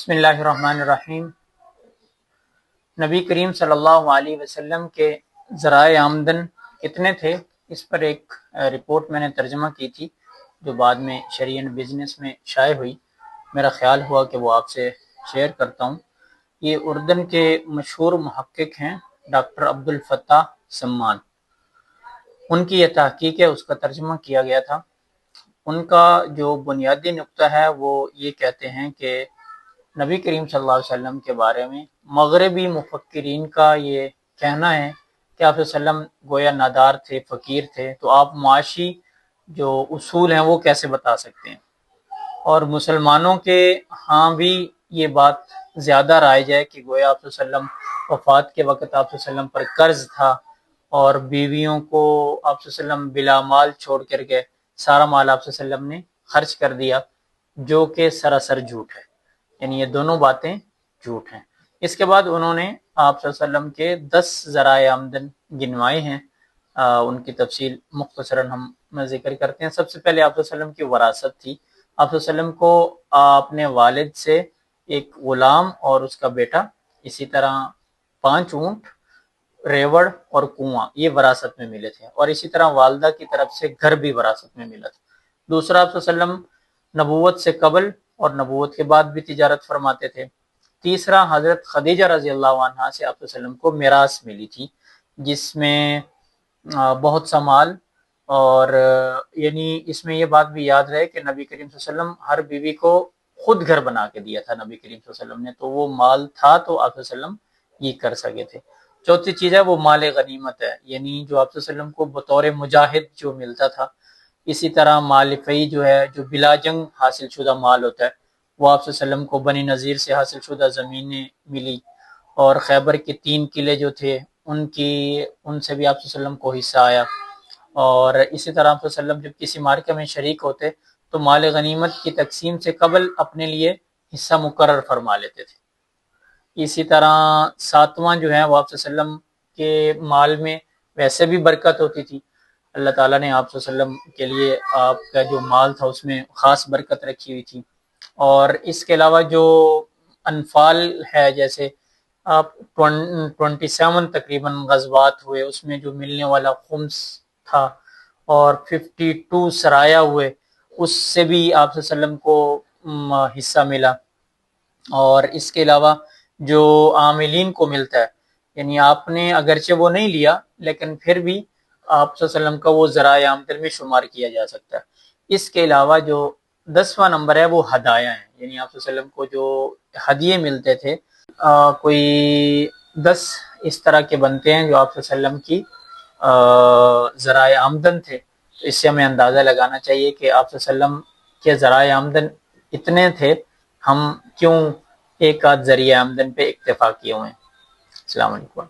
بسم اللہ الرحمن الرحیم۔ نبی کریم صلی اللہ علیہ وسلم کے ذرائع آمدن کتنے تھے، اس پر ایک رپورٹ میں نے ترجمہ کی تھی جو بعد میں شریعہ بزنس میں شائع ہوئی۔ میرا خیال ہوا کہ وہ آپ سے شیئر کرتا ہوں۔ یہ اردن کے مشہور محقق ہیں ڈاکٹر عبدالفتاح سمان، ان کی یہ تحقیق ہے، اس کا ترجمہ کیا گیا تھا۔ ان کا جو بنیادی نقطہ ہے وہ یہ کہتے ہیں کہ نبی کریم صلی اللہ علیہ وسلم کے بارے میں مغربی مفکرین کا یہ کہنا ہے کہ آپ صلی اللہ علیہ وسلم گویا نادار تھے، فقیر تھے، تو آپ معاشی جو اصول ہیں وہ کیسے بتا سکتے ہیں۔ اور مسلمانوں کے ہاں بھی یہ بات زیادہ رائج ہے کہ گویا آپ صلی اللہ علیہ وسلم وفات کے وقت آپ صلی اللہ علیہ وسلم پر قرض تھا اور بیویوں کو آپ صلی اللہ علیہ وسلم بلا مال چھوڑ کر کے سارا مال آپ صلی اللہ علیہ وسلم نے خرچ کر دیا، جو کہ سراسر جھوٹ ہے، یعنی یہ دونوں باتیں جھوٹ ہیں۔ اس کے بعد انہوں نے آپ صلی اللہ علیہ وسلم کے 10 ذرائع آمدن گنوائے ہیں، ان کی تفصیل مختصراً ہم ذکر کرتے ہیں۔ سب سے پہلے آپ صلی اللہ علیہ وسلم کی وراثت تھی۔ آپ صلی اللہ علیہ وسلم کو اپنے والد سے ایک غلام اور اس کا بیٹا، اسی طرح 5 اونٹ، ریوڑ اور کنواں، یہ وراثت میں ملے تھے، اور اسی طرح والدہ کی طرف سے گھر بھی وراثت میں ملا تھا۔ دوسرا، آپ صلی اللہ علیہ وسلم نبوت سے قبل اور نبوت کے بعد بھی تجارت فرماتے تھے۔ تیسرا، حضرت خدیجہ رضی اللہ عنہا سے آپ صلی اللہ علیہ وسلم کو میراث ملی تھی، جس میں بہت سا مال، اور یعنی اس میں یہ بات بھی یاد رہے کہ نبی کریم صلی اللہ علیہ وسلم ہر بیوی کو خود گھر بنا کے دیا تھا نبی کریم صلی اللہ علیہ وسلم نے، تو وہ مال تھا تو آپ صلی اللہ علیہ وسلم یہ کر سکے تھے۔ چوتھی چیز ہے وہ مال غنیمت ہے، یعنی جو آپ صلی اللہ علیہ وسلم کو بطور مجاہد جو ملتا تھا، اسی طرح مال فی جو ہے، جو بلا جنگ حاصل شدہ مال ہوتا ہے، وہ آپ صلی اللہ علیہ وسلم کو بنی نذیر سے حاصل شدہ زمینیں ملی، اور خیبر کے 3 قلعے جو تھے ان سے بھی آپ صلی اللہ علیہ وسلم کو حصہ آیا۔ اور اسی طرح آپ صلی اللہ علیہ وسلم جب کسی معرکہ میں شریک ہوتے تو مال غنیمت کی تقسیم سے قبل اپنے لیے حصہ مقرر فرما لیتے تھے۔ اسی طرح 7واں جو ہے وہ آپ صلی اللہ علیہ وسلم کے مال میں ویسے بھی برکت ہوتی تھی، اللہ تعالیٰ نے آپ صلی اللہ علیہ وسلم کے لیے آپ کا جو مال تھا اس میں خاص برکت رکھی ہوئی تھی۔ اور اس کے علاوہ جو انفال ہے، جیسے آپ 27 تقریباً غزوات ہوئے، اس میں جو ملنے والا خمس تھا، اور 52 سرایہ ہوئے، اس سے بھی آپ صلی اللہ علیہ وسلم کو حصہ ملا۔ اور اس کے علاوہ جو عاملین کو ملتا ہے، یعنی آپ نے اگرچہ وہ نہیں لیا لیکن پھر بھی آپ صلی اللہ علیہ وسلم کا وہ ذرائع آمدن میں شمار کیا جا سکتا ہے۔ اس کے علاوہ جو 10واں نمبر ہے وہ ہدایہ ہیں، یعنی آپ صلی اللہ علیہ وسلم کو جو ہدیے ملتے تھے، کوئی 10 اس طرح کے بنتے ہیں جو آپ صلی اللہ علیہ وسلم کی ذرائع آمدن تھے۔ اس سے ہمیں اندازہ لگانا چاہیے کہ آپ صلی اللہ علیہ وسلم کے ذرائع آمدن اتنے تھے، ہم کیوں ایک آدھ ذریعہ آمدن پہ اکتفا کیے ہوئے ہیں۔ السلام علیکم۔